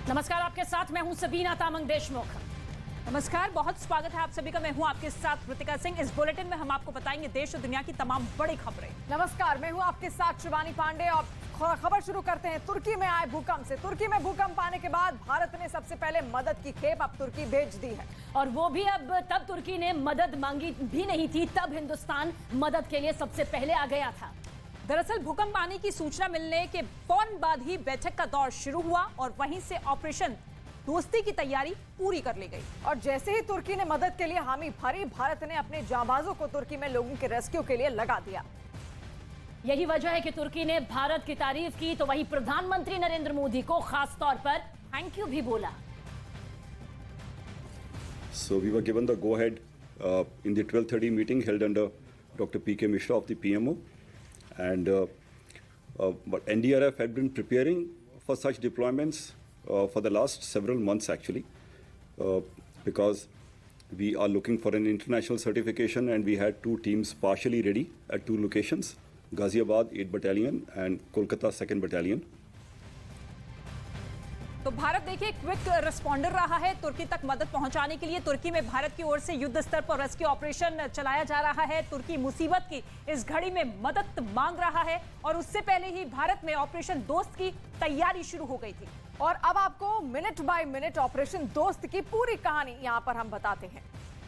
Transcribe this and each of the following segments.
नमस्कार, आपके साथ मैं हूं सबीना तामंग देशमुख। नमस्कार, बहुत स्वागत है आप सभी का। मैं हूं आपके साथ कृतिका सिंह। इस बुलेटिन में हम आपको बताएंगे देश और दुनिया की तमाम बड़ी खबरें। नमस्कार, मैं हूं आपके साथ शिवानी पांडे और खबर शुरू करते हैं तुर्की में आए भूकंप से। तुर्की में भूकंप आने के बाद भारत ने सबसे पहले मदद की खेप अब तुर्की भेज दी है, और वो भी अब तब तुर्की ने मदद मांगी भी नहीं थी, तब हिंदुस्तान मदद के लिए सबसे पहले आ गया था। दरअसल भूकंप आने की सूचना मिलने के फौरन बाद ही बैठक का दौर शुरू हुआ और वहीं से ऑपरेशन दोस्ती की तैयारी पूरी कर ली गई। और जैसे ही तुर्की ने मदद के लिए हामी भरी, भारत ने अपने जांबाजों को तुर्की में लोगों के रेस्क्यू के लिए लगा दिया। यही वजह है कि तुर्की ने भारत की तारीफ की तो वहीं प्रधानमंत्री नरेंद्र मोदी को खास तौर पर थैंक यू भी बोला। So we were given the go-ahead in the 12:30 meeting held under Dr. P.K. Mishra of the PMO, and but NDRF had been preparing for such deployments for the last several months actually, because we are looking for an international certification, and we had two teams partially ready at two locations: Ghaziabad 8th Battalion and Kolkata 2nd Battalion. तो भारत देखिए quick responder रहा है तुर्की तक मदद पहुंचाने के लिए। तुर्की में भारत की ओर से युद्ध स्तर पर रेस्क्यू ऑपरेशन चलाया जा रहा है। तुर्की मुसीबत की इस घड़ी में मदद मांग रहा है और उससे पहले ही भारत में ऑपरेशन दोस्त की तैयारी शुरू हो गई थी। और अब आपको मिनट बाय मिनट ऑपरेशन दोस्त की पूरी कहानी यहाँ पर हम बताते हैं।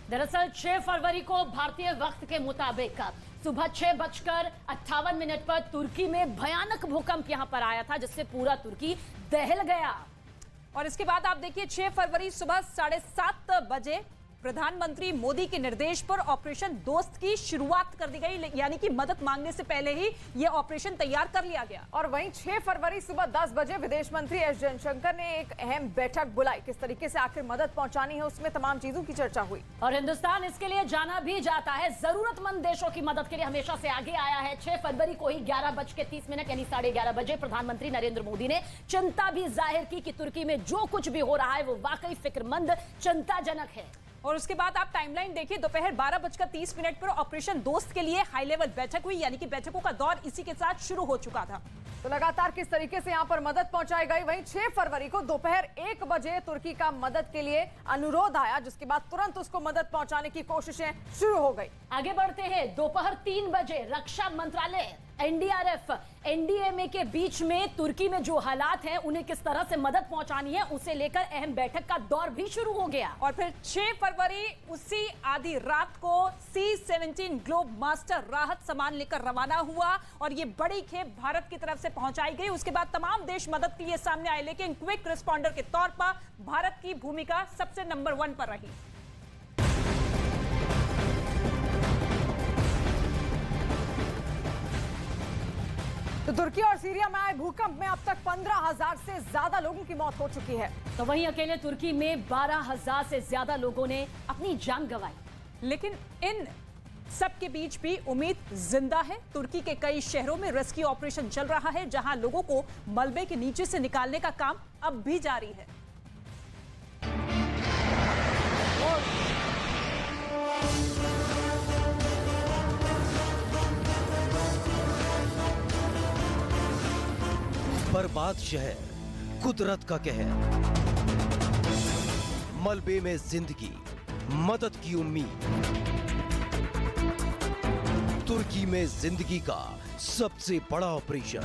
दरअसल 6 फरवरी को भारतीय वक्त के मुताबिक सुबह 6:58 पर तुर्की में भयानक भूकंप यहां पर आया था, जिससे पूरा तुर्की दहल गया। और इसके बाद आप देखिए 6 फरवरी सुबह 7:30 बजे प्रधानमंत्री मोदी के निर्देश पर ऑपरेशन दोस्त की शुरुआत कर दी गई, यानी कि मदद मांगने से पहले ही यह ऑपरेशन तैयार कर लिया गया। और वहीं 6 फरवरी सुबह 10 बजे विदेश मंत्री एस जयशंकर ने एक अहम बैठक बुलाई। किस तरीके से आखिर मदद पहुंचानी है, उसमें तमाम चीजों की चर्चा हुई। और हिंदुस्तान इसके लिए जाना भी जाता है, जरूरतमंद देशों की मदद के लिए हमेशा से आगे आया है। 6 फरवरी को ही 11:30 यानी 11:30 बजे प्रधानमंत्री नरेंद्र मोदी ने चिंता भी जाहिर की कि तुर्की में जो कुछ भी हो रहा है वो वाकई फिक्रमंद, चिंताजनक है। और उसके बाद आप टाइमलाइन देखिए, दोपहर 12:30 पर ऑपरेशन दोस्त के लिए हाई लेवल बैठक हुई, यानी कि बैठकों का दौर इसी के साथ शुरू हो चुका था। तो लगातार किस तरीके से यहाँ पर मदद पहुंचाई गई। वहीं 6 फरवरी को दोपहर 1 बजे तुर्की का मदद के लिए अनुरोध आया, जिसके बाद तुरंत उसको मदद पहुंचाने की कोशिशें शुरू हो गई। आगे बढ़ते हैं, दोपहर 3 बजे रक्षा मंत्रालय, एनडीआरएफ, एनडीएमए के बीच में तुर्की में जो हालात हैं उन्हें किस तरह से मदद पहुंचानी है उसे लेकर अहम बैठक का दौर भी शुरू हो गया। और फिर 6 फरवरी उसी आधी रात को C-17 ग्लोब मास्टर राहत सामान लेकर रवाना हुआ और ये बड़ी खेप भारत की तरफ से पहुंचाई गई। उसके बाद तमाम देश मदद के लिए सामने आए, लेकिन क्विक रिस्पॉन्डर के तौर पर भारत की भूमिका सबसे नंबर 1 पर रही। तो तुर्की और सीरिया में आए भूकंप में अब तक 15,000 से ज्यादा लोगों की मौत हो चुकी है। तो वहीं अकेले तुर्की में 12,000 से ज्यादा लोगों ने अपनी जान गंवाई। लेकिन इन सबके बीच भी उम्मीद जिंदा है। तुर्की के कई शहरों में रेस्क्यू ऑपरेशन चल रहा है, जहां लोगों को मलबे के नीचे से निकालने का काम अब भी जारी है। बर्बाद शहर, कुदरत का कहर, मलबे में जिंदगी, मदद की उम्मीद। तुर्की में जिंदगी का सबसे बड़ा ऑपरेशन।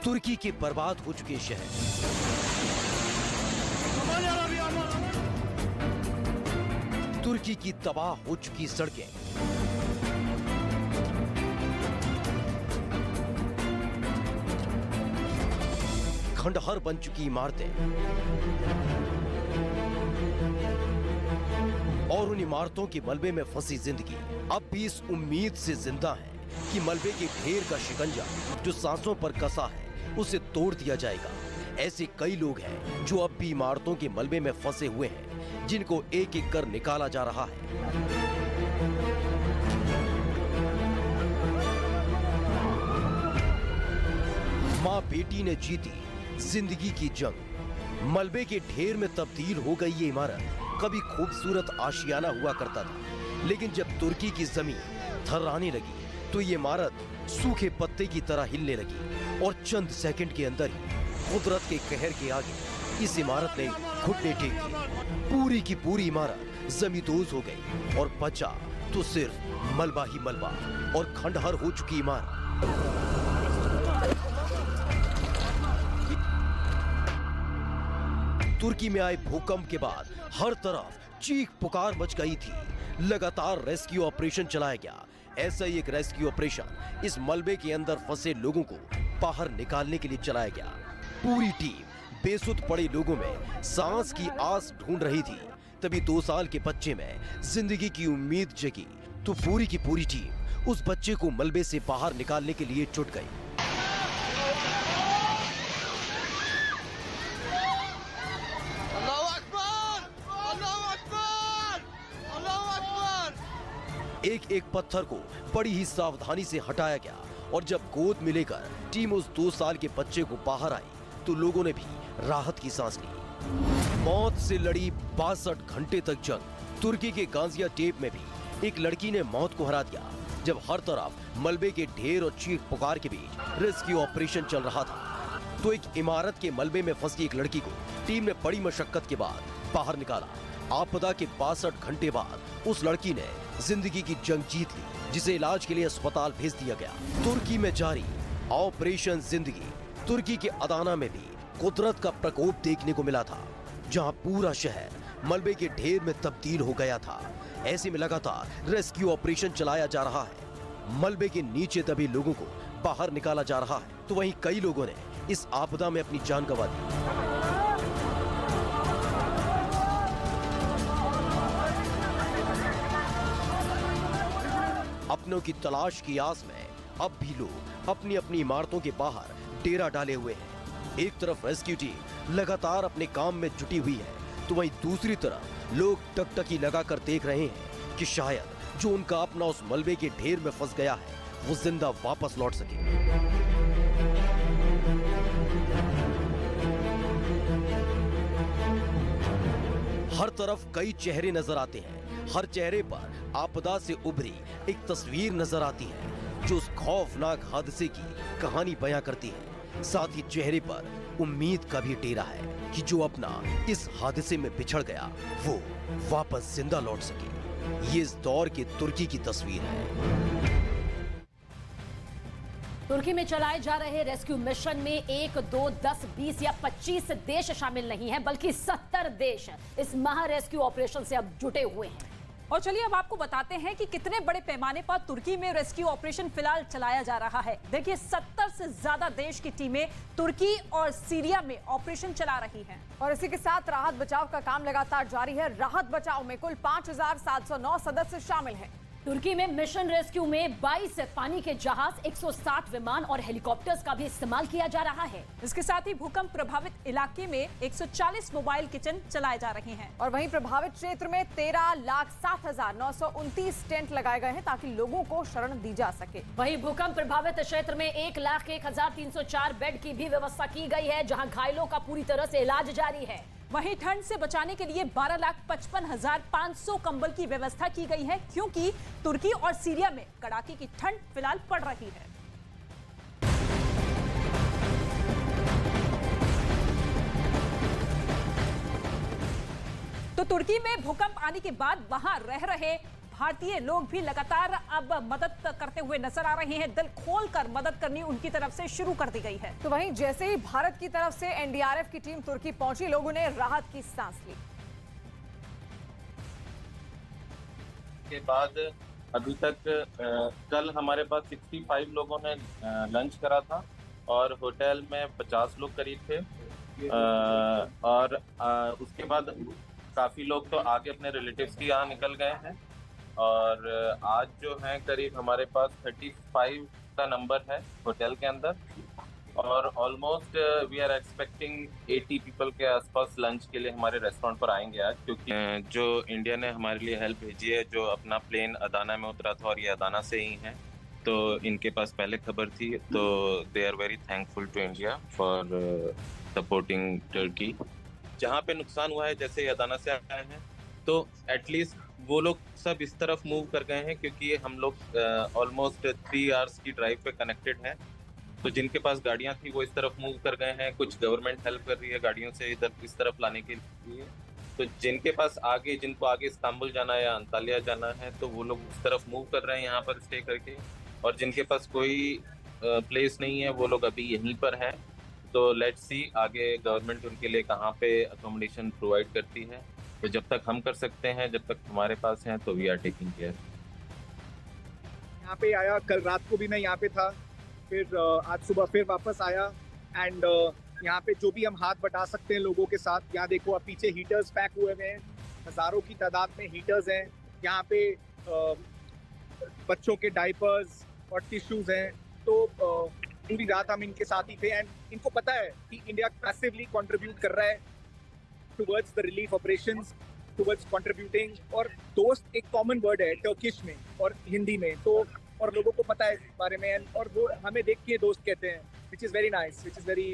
तुर्की के बर्बाद हो चुके शहर, तुर्की की तबाह हो चुकी सड़कें, खंडहर बन चुकी इमारतें और उन इमारतों के मलबे में फंसी जिंदगी अब भी इस उम्मीद से जिंदा है कि मलबे के ढेर का शिकंजा जो सांसों पर कसा है उसे तोड़ दिया जाएगा। ऐसे कई लोग हैं जो अब भी इमारतों के मलबे में फंसे हुए हैं, जिनको एक एक कर निकाला जा रहा है। मां बेटी ने जीती जिंदगी की जंग। मलबे के ढेर में तब्दील हो गई ये इमारत कभी खूबसूरत आशियाना हुआ करता था, लेकिन जब तुर्की की जमीन थर्राने लगी तो ये इमारत सूखे पत्ते की तरह हिलने लगी और चंद सेकंड के अंदर ही कुदरत के कहर के आगे इस इमारत ने घुटने टेक दिए। पूरी की पूरी इमारत जमींदोज हो गई और बचा तो सिर्फ मलबा ही मलबा और खंडहर हो चुकी इमारत। तुर्की में आए भूकंप के बाद हर तरफ चीख पुकार मच गई थी। लगातार रेस्क्यू ऑपरेशन चलाया गया। ऐसा ही एक रेस्क्यू ऑपरेशन इस मलबे के अंदर फंसे लोगों को बाहर निकालने के लिए चलाया गया। पूरी टीम बेसुध पड़े लोगों में सांस की आस ढूंढ रही थी। तभी 2 साल के बच्चे में जिंदगी की उम्मीद जगी तो पूरी की पूरी टीम उस बच्चे को मलबे से बाहर निकालने के लिए जुट गई। एक एक पत्थर को बड़ी ही सावधानी से हटाया गया और जब गोद में लेकर टीम उस 2 साल के बच्चे को बाहर आई तो लोगों ने भी राहत की सांस ली। मौत से लड़ी 62 घंटे तक जंग। तुर्की के गाजियांटेप में भी एक लड़की ने मौत को हरा दिया जब हर तरफ मलबे के ढेर और चीख पुकार के बीच रेस्क्यू ऑपरेशन चल रहा था तो एक इमारत के मलबे में फंसी एक लड़की को टीम ने बड़ी मशक्कत के बाद बाहर निकाला। आपदा के 62 घंटे बाद उस लड़की ने जिंदगी की जंग जीत ली जिसे इलाज के लिए अस्पताल भेज दिया गया। तुर्की में जारी ऑपरेशन जिंदगी। तुर्की के अदाना में भी कुदरत का प्रकोप देखने को मिला था जहां पूरा शहर मलबे के ढेर में तब्दील हो गया था। ऐसे में लगातार रेस्क्यू ऑपरेशन चलाया जा रहा है। मलबे के नीचे दबे लोगों को बाहर निकाला जा रहा है तो वहीं कई लोगों ने इस आपदा में अपनी जान गंवा दी। अपनों की तलाश की आस में अब भी लोग अपनी अपनी इमारतों के बाहर डेरा डाले हुए हैं। एक तरफ रेस्क्यू टीम लगातार अपने काम में जुटी हुई है तो वहीं दूसरी तरफ लोग टकटकी लगाकर देख रहे हैं कि शायद जो उनका अपना उस मलबे के ढेर में फंस गया है वो जिंदा वापस लौट सके। हर तरफ कई चेहरे नजर आते हैं। हर चेहरे पर आपदा से उभरी एक तस्वीर नजर आती है जो उस खौफनाक हादसे की कहानी बयां करती है। साथ ही चेहरे पर उम्मीद का भी डेरा है कि जो अपना इस हादसे में बिछड़ गया वो वापस जिंदा लौट सके। ये इस दौर के तुर्की की तस्वीर है। तुर्की में चलाए जा रहे रेस्क्यू मिशन में 1, 2, 10, 20 या 25 देश शामिल नहीं हैं बल्कि 70 देश इस महा रेस्क्यू ऑपरेशन से अब जुटे हुए हैं। और चलिए अब आपको बताते हैं कि कितने बड़े पैमाने पर तुर्की में रेस्क्यू ऑपरेशन फिलहाल चलाया जा रहा है। देखिए 70 से ज्यादा देश की टीमें तुर्की और सीरिया में ऑपरेशन चला रही हैं। और इसी के साथ राहत बचाव का काम लगातार जारी है। राहत बचाव में कुल 5,709 सदस्य शामिल हैं। तुर्की में मिशन रेस्क्यू में 22 पानी के जहाज, 160 विमान और हेलीकॉप्टर्स का भी इस्तेमाल किया जा रहा है। इसके साथ ही भूकंप प्रभावित इलाके में 140 मोबाइल किचन चलाए जा रहे हैं। और वहीं प्रभावित क्षेत्र में 13,07,929 टेंट लगाए गए हैं ताकि लोगों को शरण दी जा सके। वहीं भूकंप प्रभावित क्षेत्र में 1,01,304 बेड की भी व्यवस्था की गई है जहां घायलों का पूरी तरह से इलाज जारी है। वहीं ठंड से बचाने के लिए 12,55,500 कंबल की व्यवस्था की गई है क्योंकि तुर्की और सीरिया में कड़ाके की ठंड फिलहाल पड़ रही है। तो तुर्की में भूकंप आने के बाद वहां रह रहे भारतीय लोग भी लगातार अब मदद करते हुए नजर आ रहे हैं। दिल खोलकर मदद करनी उनकी तरफ से शुरू कर दी गई है। तो वहीं जैसे ही भारत की तरफ से एनडीआरएफ की टीम तुर्की पहुंची, लोगों ने राहत की सांस ली। के बाद अभी तक कल हमारे पास 65 लोगों ने लंच करा था और होटल में 50 लोग करीब थे और उसके बाद काफ़ी लोग तो आगे अपने रिलेटिव्स के यहाँ निकल गए हैं और आज जो है करीब हमारे पास 35 का नंबर है होटल के अंदर और almost we are expecting 80 people के आसपास लंच के लिए हमारे रेस्टोरेंट पर आएंगे आज, क्योंकि जो इंडिया ने हमारे लिए हेल्प भेजी है, जो अपना प्लेन अदाना में उतरा था और ये अदाना से ही हैं, तो इनके पास पहले खबर थी, तो they are very thankful to India for supporting Turkey. जहाँ पे नुकसान हुआ है, जैसे अदाना से आए हैं, तो एटलीस्ट वो लोग सब इस तरफ मूव कर गए हैं क्योंकि हम लोग ऑलमोस्ट 3 आवर्स की ड्राइव पे कनेक्टेड हैं तो जिनके पास गाड़ियां थी वो इस तरफ मूव कर गए हैं, कुछ गवर्नमेंट हेल्प कर रही है गाड़ियों से इधर इस तरफ लाने के लिए। तो जिनके पास आगे जिनको आगे इस्तांबुल जाना है या अंतालिया जाना है तो वो लोग उस तरफ मूव कर रहे हैं यहाँ पर स्टे करके, और जिनके पास कोई प्लेस नहीं है वो लोग अभी यहीं पर हैं। तो लेट्स सी आगे गवर्नमेंट उनके लिए कहाँ पे अकोमोडेशन प्रोवाइड करती है। तो जब तक हम कर सकते हैं, जब तक हमारे पास हैं, तो वी आर टेकिंग केयर। यहाँ पे आया, कल रात को भी मैं यहाँ पे था, फिर आज सुबह फिर वापस आया। एंड यहाँ पे जो भी हम हाथ बटा सकते हैं लोगों के साथ, यहाँ देखो आप पीछे हीटर्स पैक हुए हुए हैं, हज़ारों की तादाद में हीटर्स हैं। यहाँ पे बच्चों के डाइपर्स और टिश्यूज़ हैं। तो पूरी रात हम इनके साथ ही थे। एंड इनको पता है कि इंडिया पैसिवली कंट्रीब्यूट कर रहा है towards the relief operations, towards contributing. और दोस्त एक कॉमन वर्ड है टर्किश में और हिंदी में, तो और लोगों को पता है इस बारे में, और वो हमें देख के दोस्त कहते हैं, which is very nice, which is very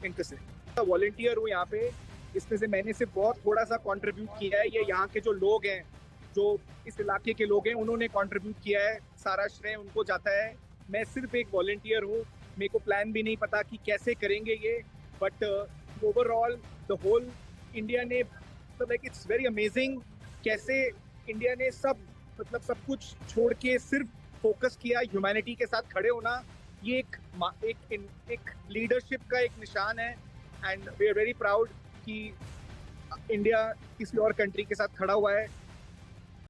interesting. Volunteer हूँ यहाँ पे, इसमें से मैंने सिर्फ बहुत थोड़ा सा कंट्रीब्यूट किया है। ये यहाँ के जो लोग हैं, जो इस इलाके के लोग हैं, उन्होंने कंट्रीब्यूट किया है, सारा श्रेय उनको जाता है। मैं सिर्फ एक वॉलंटियर हूँ, मेरे को प्लान भी नहीं पता कि कैसे करेंगे ये, but overall the whole India ने, लाइक इट्स वेरी अमेजिंग कैसे इंडिया ने सब कुछ छोड़ के सिर्फ फोकस किया ह्यूमैनिटी के साथ खड़े होना। ये एक लीडरशिप का एक निशान है। And we are very proud कि इंडिया किसी और कंट्री के साथ खड़ा हुआ है।